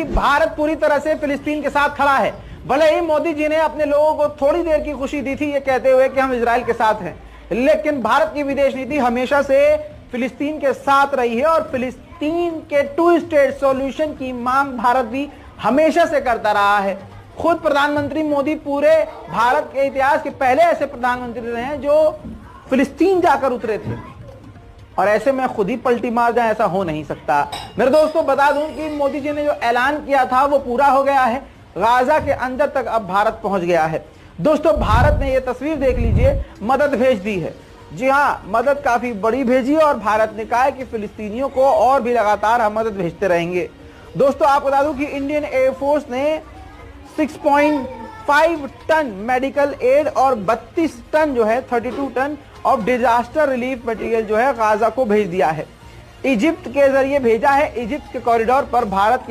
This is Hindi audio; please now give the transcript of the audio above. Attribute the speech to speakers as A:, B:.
A: भारत पूरी तरह से फिलिस्तीन के साथ खड़ा है। भले ही मोदी जी ने अपने लोगों को थोड़ी देर की खुशी दी थी ये कहते हुए कि हम इजराइल के साथ हैं, लेकिन भारत की विदेश नीति हमेशा से फिलिस्तीन के साथ रही है और फिलिस्तीन के 2 स्टेट सॉल्यूशन की मांग भारत भी हमेशा से करता रहा है। खुद प्रधानमंत्री मोदी पूरे भारत के इतिहास के पहले ऐसे प्रधानमंत्री रहे हैं जो फिलिस्तीन जाकर उतरे थे, और ऐसे में खुद ही पलटी मार जाए ऐसा हो नहीं सकता। मेरे दोस्तों बता दूं कि मोदी जी ने जो ऐलान किया था वो पूरा हो गया है। गाजा के अंदर तक अब भारत पहुंच गया है। दोस्तों भारत ने ये तस्वीर देख लीजिए, मदद भेज दी है। जी हाँ, मदद काफी बड़ी भेजी है और भारत ने कहा है कि फिलिस्तीनियों को और भी लगातार हम मदद भेजते रहेंगे। दोस्तों आपको बता दूं कि इंडियन एयरफोर्स ने 6.5 टन मेडिकल एड और 32 टन जो है 32 ton of disaster relief material जो है गाजा को भेज दिया है। इजिप्ट के जरिए भेजा है। इजिप्ट के कॉरिडोर पर भारत